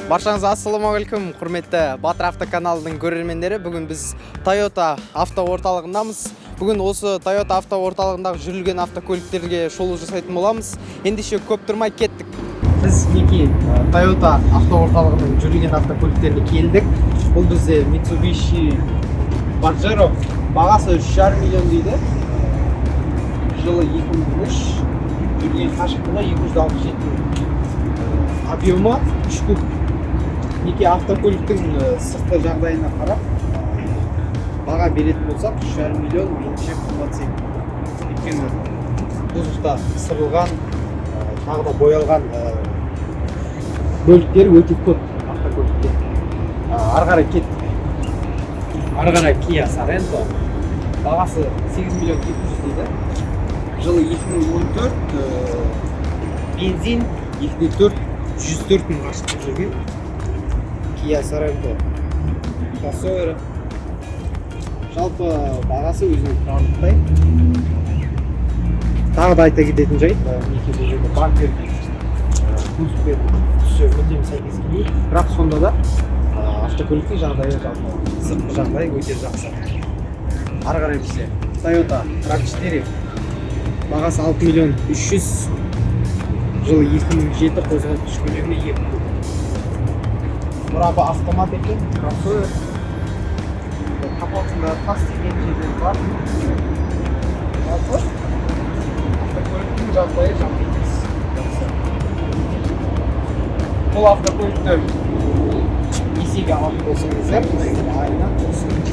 Баршаңызға ассалаумағалейкум, құрметті Батыр Авто каналының көрермендері. Бүгін біз Toyota авто орталығындамыз. Бүгін осы Toyota авто орталығындағы жүрілген автокөліктерге шолу жасайтын боламыз. Ендеше көп тұрмай кеттік. Біз неке Toyota авто орталығының жүрілген автокөліктеріне келдік. Бұл бізде Mitsubishi Pajero, бағасы 3,5 миллион дейді. Жылы 2003, жүрген қашықтығы 267 объемы 3 куб. Неке автокөліктің сыртқы жағдайына қарап баға беретін болсақ 3,5 миллион меніңше қымбат секілді. Өйткені кузовта сырылған, тағы да боялған бөліктері өте көп автокөлікте. Ары қарай кеттік. Ары қарай Kia Sorento. Бағасы 8 миллион 200 дейді. Жылы 2014, бензин 2.4, 104 мың қашықтық жүрген Kia Sorento Crossover. Жалпы бағасы өзіне тұрарлықтай. Тағы да айта кететін жайт, неке бұл жерде бампер кузовпен түсі мүлдем сәйкес келмейді. Бірақ сонда да автокөліктің жағдайы, жалпы сыртқы жағдайы өте жақсы. Ары қарай бізде Toyota RAV4, бағасы 6 миллион 300, жылы 2007, қозғалтқыш көлемі 2 куб. Мұрабы автомат екен, кроссовер. Капотында тас деген жерлер бар. Жалпы автокөліктің жағдайы жақсы. Бұл автокөлікті есеге алып болсаңыздар, айына 209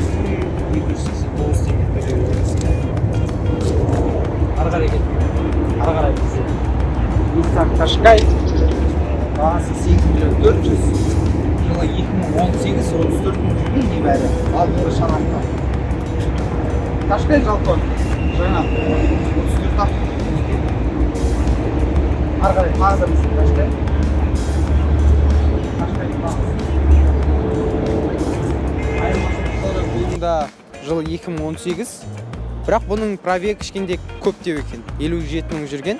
теңге төлеуіңіз. Ары қарай кеттік. Ары қарай бізде Nissan Qashqai, бағасы 8 миллион 400, жылы 2018, 34 мың жүрген небәрі, алдыңғы шанақта. Qashqai жалпы жаңа 34 автокөлік. Ары қарай тағы да бізде Qashqai. Бұнда жылы 2018, бірақ бұның пробегі кішкенде көп деп екен, 57 мың жүрген.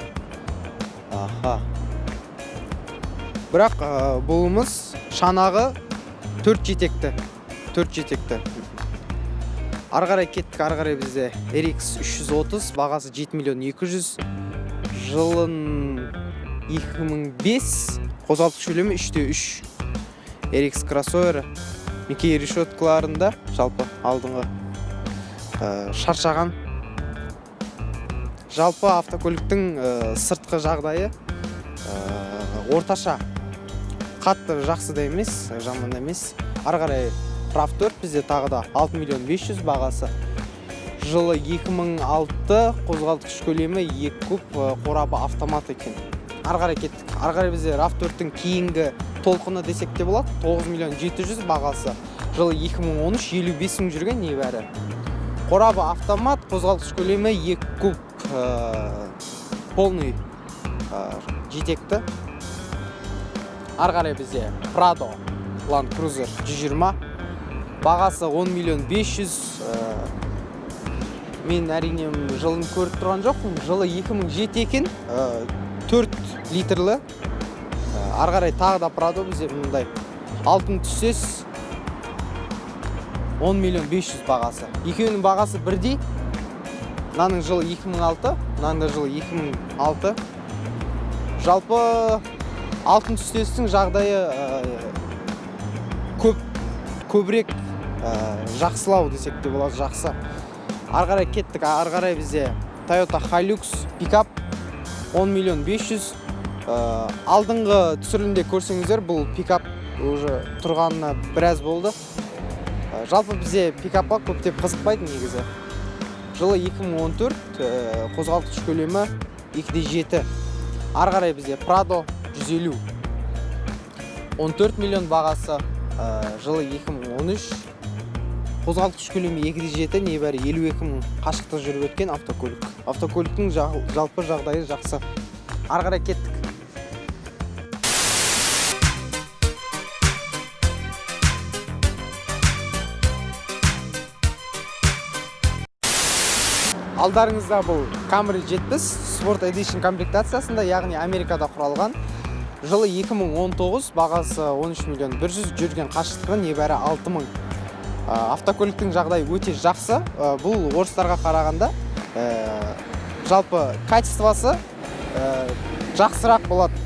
Бірақ бұлымыз шанағы 4 жетекті. Ары қарай кеттік. Ары қарай бізде RX 330, бағасы 7 миллион 200, жылын 2005, қозғалтқыш көлемі 3.3. RX кроссовер. Неке решеткаларында жалпы алдыңғы шаршаған. Жалпы автокөліктің сыртқы жағдайы орташа, қатты жақсы да емес, жаман да емес. Ары қарай RAV4 бізде тағы да 6 миллион 500, бағасы жылы 2006, қозғалтқыш көлемі 2 куб, қорабы автомат екен. Ары қарай кеттік. Ары қарай бізде RAV4-тің кейінгі толқыны десек те болады, 9 миллион 700, бағасы жылы 2013, 55 мың жүрген небәрі. Қорабы автомат, қозғалтқыш көлемі 2 куб, полный жетекті. Ары қарай бізде Prado Land Cruiser 120, бағасы 10 миллион 500. Мен әрине жылын көріп тұрған жоқпын. Жылы 2007 екен, 4 литрлі. Ары қарай тағы да Prado бізде мұндай алтын түссес 10 миллион 500 бағасы. Екеуінің бағасы бірдей. Мынаның жылы 2006, мынаның да жылы 2006. Жалпы алтын түстестің жағдайы көбірек жақсылау десек те болады, жақсы. Ары қарай кеттік. Ары қарай бізде Toyota Hilux пикап 10 миллион 500. Алдыңғы түсірілімде көрсеңіздер, бұл пикап уже тұрғанына біраз болды. Жалпы бізде пикапқа көптеп қызықпайды негізі. Жылы 2014, қозғалтқыш көлемі 2.7. Ары қарай бізде Prado 150, 14 миллион бағасы, жылы 2013, қозғалтқыш көлемі 2.7, небәрі 52 мың қашықтық жүріп өткен автокөлік. Автокөліктің жалпы жағдайы жақсы. Ары қарай кеттік. Алдарыңызда бұл Camry 70 Sport Edition комплектациясында, яғни Америкада құралған. жылы 2019, бағасы 13 миллион 100, жүрген қашықтығы небәрі 6000. Автокөліктің жағдайы өте жақсы. Бұл орыстарға қарағанда жалпы качествосы жақсырақ болады.